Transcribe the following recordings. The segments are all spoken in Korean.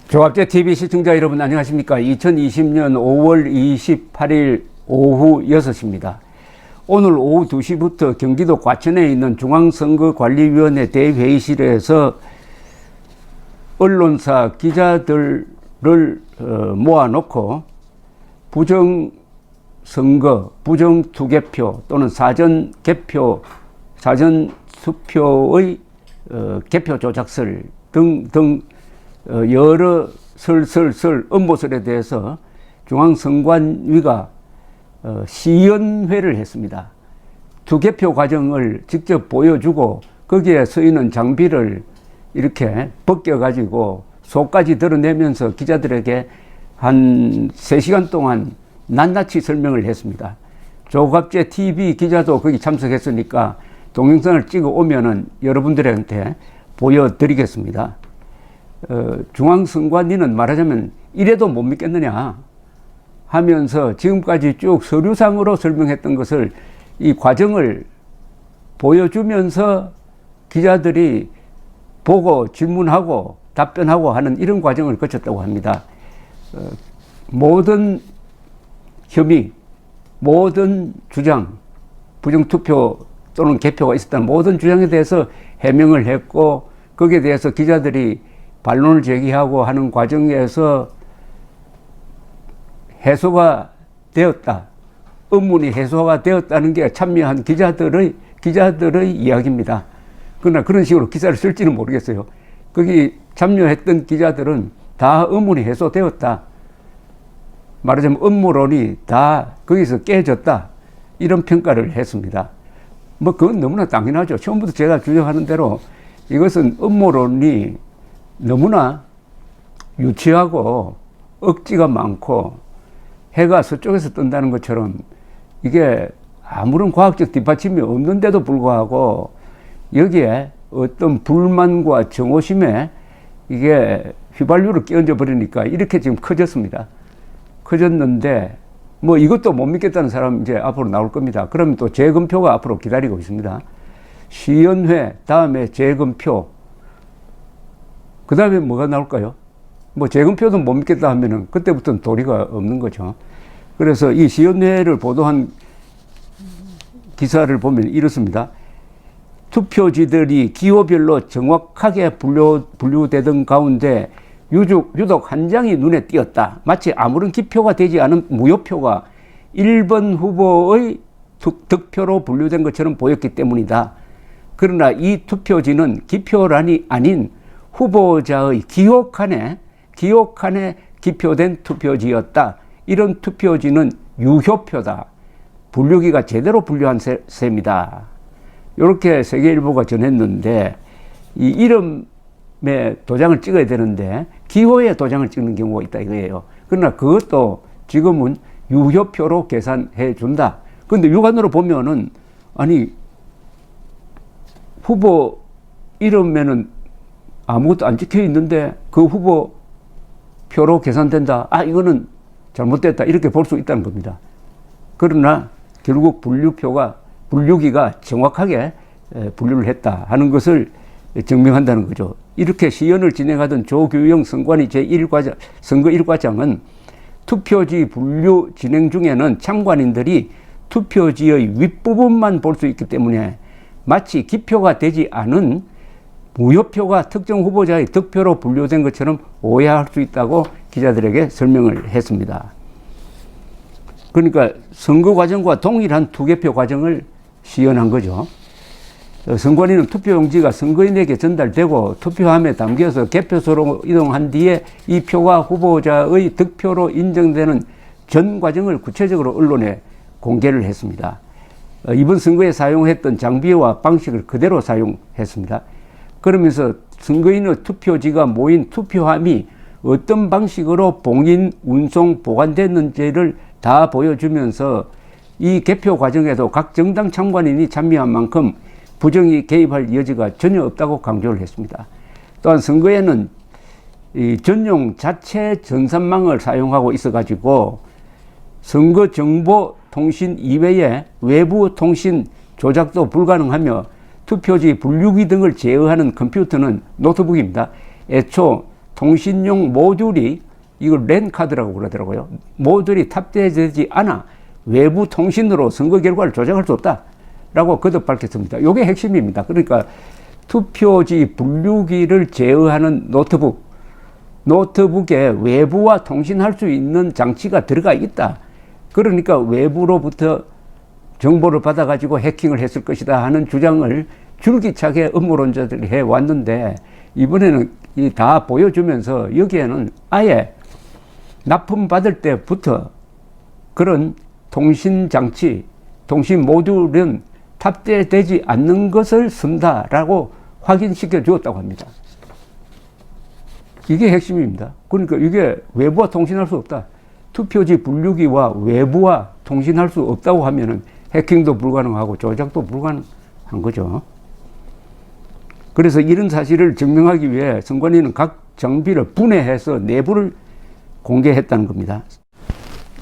조합제TV 시청자 여러분 안녕하십니까. 2020년 5월 28일 오후 6시입니다. 오늘 오후 2시부터 경기도 과천에 있는 중앙선거관리위원회 대회의실에서 언론사 기자들을 모아놓고 부정선거, 부정투개표 또는 사전투표의 개표 조작설 등 여러 업무설에 대해서 중앙선관위가 시연회를 했습니다. 투개표 과정을 직접 보여주고 거기에 쓰이는 장비를 이렇게 벗겨가지고 속까지 드러내면서 기자들에게 한 3시간 동안 낱낱이 설명을 했습니다. 조갑제TV 기자도 거기 참석했으니까 동영상을 찍어 오면은 여러분들한테 보여드리겠습니다. 중앙선관위는 말하자면 이래도 못 믿겠느냐 하면서 지금까지 쭉 서류상으로 설명했던 것을 이 과정을 보여주면서 기자들이 보고 질문하고 답변하고 하는 이런 과정을 거쳤다고 합니다. 모든 혐의, 모든 주장, 부정투표 또는 개표가 있었다는 모든 주장에 대해서 해명을 했고 거기에 대해서 기자들이 반론을 제기하고 하는 과정에서 해소가 되었다. 의문이 해소가 되었다는 게 참여한 기자들의 이야기입니다. 그러나 그런 식으로 기사를 쓸지는 모르겠어요. 거기 참여했던 기자들은 다 의문이 해소되었다. 말하자면 음모론이 다 거기서 깨졌다. 이런 평가를 했습니다. 뭐 그건 너무나 당연하죠. 처음부터 제가 주장하는 대로 이것은 음모론이 너무나 유치하고 억지가 많고 해가 서쪽에서 뜬다는 것처럼 이게 아무런 과학적 뒷받침이 없는데도 불구하고 여기에 어떤 불만과 정오심에 이게 휘발유를 끼얹어 버리니까 이렇게 지금 커졌습니다. 커졌는데 뭐 이것도 못 믿겠다는 사람 이제 앞으로 나올 겁니다. 그러면 또 재검표가 앞으로 기다리고 있습니다. 시연회 다음에 재검표 그 다음에 뭐가 나올까요? 뭐 재검표도 못 믿겠다 하면은 그때부터는 도리가 없는 거죠. 그래서 이 시연회를 보도한 기사를 보면 이렇습니다. 투표지들이 기호별로 정확하게 분류되던 가운데 유독 한 장이 눈에 띄었다. 마치 아무런 기표가 되지 않은 무효표가 1번 후보의 득표로 분류된 것처럼 보였기 때문이다. 그러나 이 투표지는 기표란이 아닌 후보자의 기호칸에 기표된 투표지였다. 이런 투표지는 유효표다. 분류기가 제대로 분류한 셈이다. 이렇게 세계일보가 전했는데 이 이름에 도장을 찍어야 되는데 기호에 도장을 찍는 경우가 있다 이거예요. 그러나 그것도 지금은 유효표로 계산해 준다. 그런데 육안으로 보면은 아니 후보 이름에는 아무것도 안 찍혀 있는데 그 후보 표로 계산된다. 아, 이거는 잘못됐다. 이렇게 볼 수 있다는 겁니다. 그러나 결국 분류기가 정확하게 분류를 했다 하는 것을 증명한다는 거죠. 이렇게 시연을 진행하던 조규영 선관위 선거 1과장은 투표지 분류 진행 중에는 참관인들이 투표지의 윗부분만 볼 수 있기 때문에 마치 기표가 되지 않은 무효표가 특정 후보자의 득표로 분류된 것처럼 오해할 수 있다고 기자들에게 설명을 했습니다. 그러니까 선거 과정과 동일한 투개표 과정을 시연한 거죠. 선관위는 투표용지가 선거인에게 전달되고 투표함에 담겨서 개표소로 이동한 뒤에 이 표가 후보자의 득표로 인정되는 전 과정을 구체적으로 언론에 공개를 했습니다. 이번 선거에 사용했던 장비와 방식을 그대로 사용했습니다. 그러면서 선거인의 투표지가 모인 투표함이 어떤 방식으로 봉인, 운송, 보관됐는지를 다 보여주면서 이 개표 과정에도 각 정당 참관인이 참여한 만큼 부정이 개입할 여지가 전혀 없다고 강조를 했습니다. 또한 선거에는 이 전용 자체 전산망을 사용하고 있어가지고 선거정보통신 이외에 외부 통신 조작도 불가능하며 투표지 분류기 등을 제어하는 컴퓨터는 노트북입니다. 애초 통신용 모듈이 이걸 랜 카드라고 그러더라고요. 모듈이 탑재되지 않아 외부 통신으로 선거 결과를 조작할 수 없다라고 거듭 밝혔습니다. 이게 핵심입니다. 그러니까 투표지 분류기를 제어하는 노트북에 외부와 통신할 수 있는 장치가 들어가 있다. 그러니까 외부로부터 정보를 받아가지고 해킹을 했을 것이다 하는 주장을 줄기차게 음모론자들이 해왔는데, 이번에는 다 보여주면서 여기에는 아예 납품받을 때부터 그런 통신장치, 통신 모듈은 탑재되지 않는 것을 쓴다라고 확인시켜 주었다고 합니다. 이게 핵심입니다. 그러니까 이게 외부와 통신할 수 없다. 투표지 분류기와 외부와 통신할 수 없다고 하면은 해킹도 불가능하고 조작도 불가능한 거죠. 그래서 이런 사실을 증명하기 위해 선관위는 각 장비를 분해해서 내부를 공개했다는 겁니다.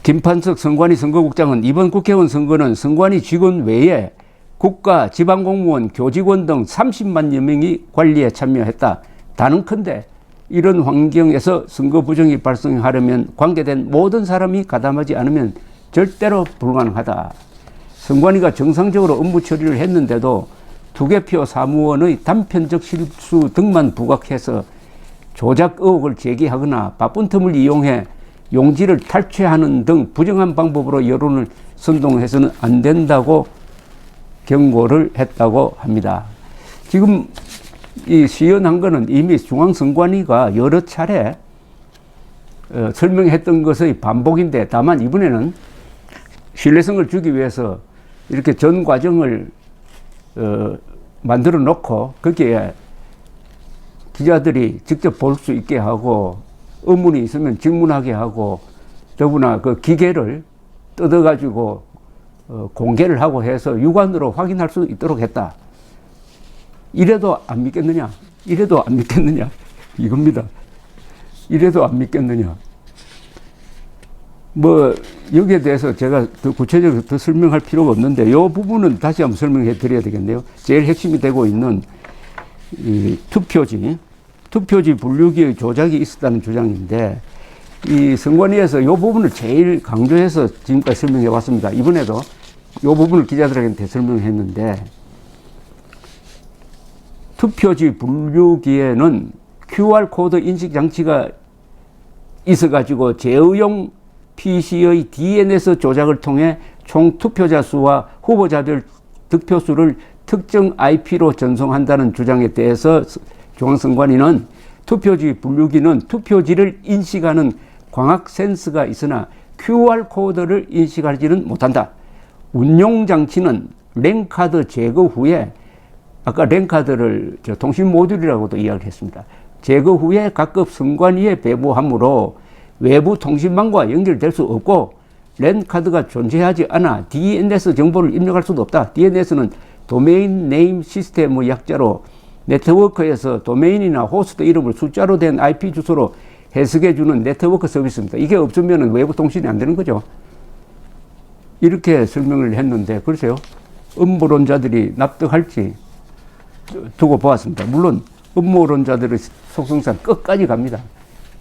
김판석 선관위 선거국장은 이번 국회의원 선거는 선관위 직원 외에 국가, 지방공무원, 교직원 등 30만여 명이 관리에 참여했다. 단언컨대 이런 환경에서 선거 부정이 발생하려면 관계된 모든 사람이 가담하지 않으면 절대로 불가능하다. 선관위가 정상적으로 업무 처리를 했는데도 투개표 사무원의 단편적 실수 등만 부각해서 조작 의혹을 제기하거나 바쁜 틈을 이용해 용지를 탈취하는 등 부정한 방법으로 여론을 선동해서는 안 된다고 경고를 했다고 합니다. 지금 이 시연한 거는 이미 중앙선관위가 여러 차례 설명했던 것의 반복인데, 다만 이번에는 신뢰성을 주기 위해서 이렇게 전 과정을 만들어 놓고 거기에 기자들이 직접 볼 수 있게 하고 의문이 있으면 질문하게 하고 더구나 그 기계를 뜯어가지고 공개를 하고 해서 육안으로 확인할 수 있도록 했다. 이래도 안 믿겠느냐? 이래도 안 믿겠느냐? 이겁니다. 이래도 안 믿겠느냐? 뭐 여기에 대해서 제가 더 구체적으로 더 설명할 필요가 없는데, 이 부분은 다시 한번 설명해 드려야 되겠네요. 제일 핵심이 되고 있는 이 투표지 분류기의 조작이 있었다는 주장인데, 이 선관위에서 이 부분을 제일 강조해서 지금까지 설명해 왔습니다. 이번에도 이 부분을 기자들한테 설명했는데, 투표지 분류기에는 QR코드 인식 장치가 있어가지고 제어용 PC의 DNS 조작을 통해 총 투표자 수와 후보자별 득표수를 특정 IP로 전송한다는 주장에 대해서 중앙선관위는 투표지 분류기는 투표지를 인식하는 광학 센서가 있으나 QR코드를 인식하지는 못한다. 운용장치는 랜카드 제거 후에, 아까 랜카드를 통신 모듈이라고도 이야기를 했습니다. 제거 후에 각급 선관위에 배부하므로 외부 통신망과 연결될 수 없고 랜카드가 존재하지 않아 DNS 정보를 입력할 수도 없다. DNS는 도메인 네임 시스템의 약자로 네트워크에서 도메인이나 호스트 이름을 숫자로 된 IP 주소로 해석해주는 네트워크 서비스입니다. 이게 없으면 외부 통신이 안 되는 거죠. 이렇게 설명을 했는데, 글쎄요, 음모론자들이 납득할지 두고 보았습니다. 물론 음모론자들의 속성상 끝까지 갑니다.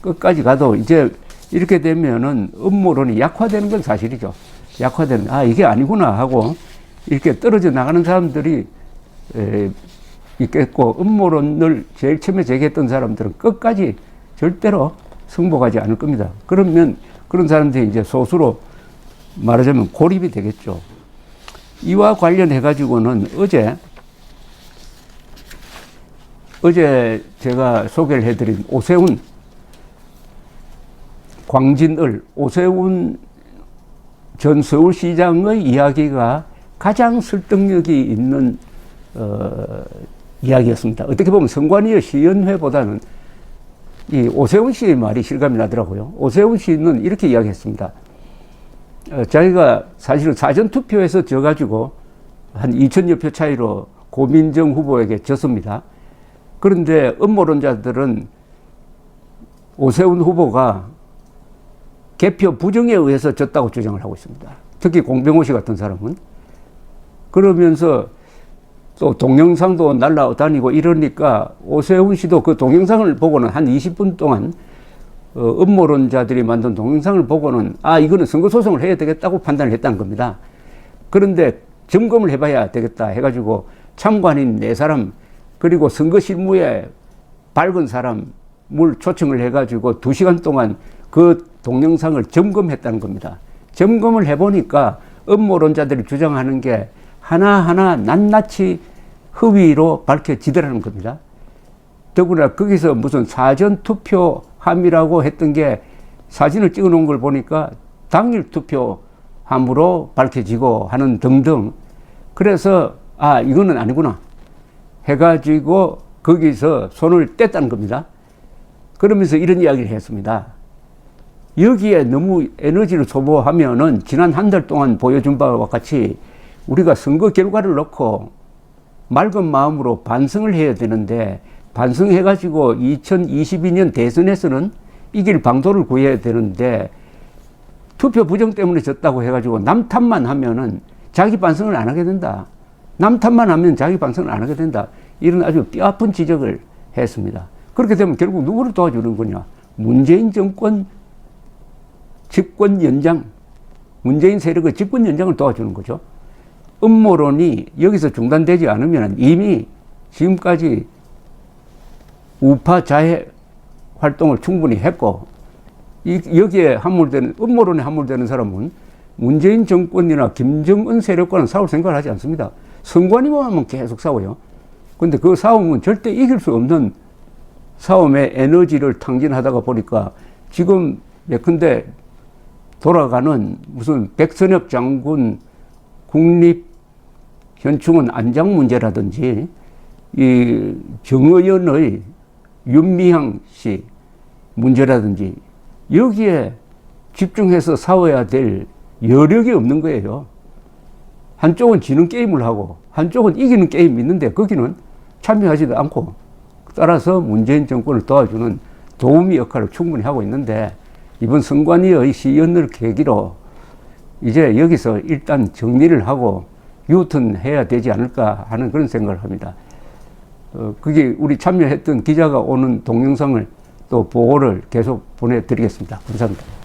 끝까지 가도 이제 이렇게 되면은 음모론이 약화되는 건 사실이죠. 약화되는, 이게 아니구나 하고 이렇게 떨어져 나가는 사람들이 있겠고, 음모론을 제일 처음에 제기했던 사람들은 끝까지 절대로 승복하지 않을 겁니다. 그러면 그런 사람들이 이제 소수로 말하자면 고립이 되겠죠. 이와 관련해 가지고는 어제 제가 소개를 해드린 오세훈, 광진을, 오세훈 전 서울시장의 이야기가 가장 설득력이 있는 이야기였습니다. 어떻게 보면 선관위의 시연회보다는 이 오세훈 씨의 말이 실감이 나더라고요. 오세훈 씨는 이렇게 이야기했습니다. 자기가 사실은 사전투표에서 져가지고 한 2,000여 표 차이로 고민정 후보에게 졌습니다. 그런데 음모론자들은 오세훈 후보가 개표 부정에 의해서 졌다고 주장을 하고 있습니다. 특히 공병호 씨 같은 사람은. 그러면서 또 동영상도 날라다니고 이러니까 오세훈 씨도 그 동영상을 보고는 한 20분 동안 음모론자들이 만든 동영상을 보고는 아, 이거는 선거소송을 해야 되겠다고 판단을 했다는 겁니다. 그런데 점검을 해봐야 되겠다 해가지고 참관인 4사람 그리고 선거 실무에 밝은 사람을 초청을 해가지고 2시간 동안 그 동영상을 점검했다는 겁니다. 점검을 해보니까 음모론자들이 주장하는 게 하나하나 낱낱이 허위로 밝혀지더라는 겁니다. 더구나 거기서 무슨 사전투표함이라고 했던 게 사진을 찍어 놓은 걸 보니까 당일 투표함으로 밝혀지고 하는 등등. 그래서 아, 이거는 아니구나 해가지고 거기서 손을 뗐다는 겁니다. 그러면서 이런 이야기를 했습니다. 여기에 너무 에너지를 소모하면은 지난 한 달 동안 보여준 바와 같이 우리가 선거 결과를 놓고 맑은 마음으로 반성을 해야 되는데 반성해가지고 2022년 대선에서는 이길 방도를 구해야 되는데 투표 부정 때문에 졌다고 해가지고 남 탓만 하면은 자기 반성을 안 하게 된다. 남 탓만 하면 자기 반성을 안 하게 된다. 이런 아주 뼈아픈 지적을 했습니다. 그렇게 되면 결국 누구를 도와주는 거냐? 문재인 정권 집권 연장, 문재인 세력의 집권 연장을 도와주는 거죠. 음모론이 여기서 중단되지 않으면 이미 지금까지 우파 자해 활동을 충분히 했고, 여기에 함몰되는, 음모론에 함몰되는 사람은 문재인 정권이나 김정은 세력과는 싸울 생각을 하지 않습니다. 선관위만 하면 계속 싸워요. 근데 그 싸움은 절대 이길 수 없는 싸움에 에너지를 탕진하다가 보니까 지금 예컨대 돌아가는 무슨 백선엽 장군 국립현충원 안장 문제라든지 이 정의연의 윤미향 씨 문제라든지 여기에 집중해서 싸워야 될 여력이 없는 거예요. 한쪽은 지는 게임을 하고 한쪽은 이기는 게임이 있는데 거기는 참여하지도 않고 따라서 문재인 정권을 도와주는 도우미 역할을 충분히 하고 있는데 이번 선관위의 시연을 계기로 이제 여기서 일단 정리를 하고 유턴해야 되지 않을까 하는 그런 생각을 합니다. 그게 우리 참여했던 기자가 오는 동영상을 또 보고를 계속 보내드리겠습니다. 감사합니다.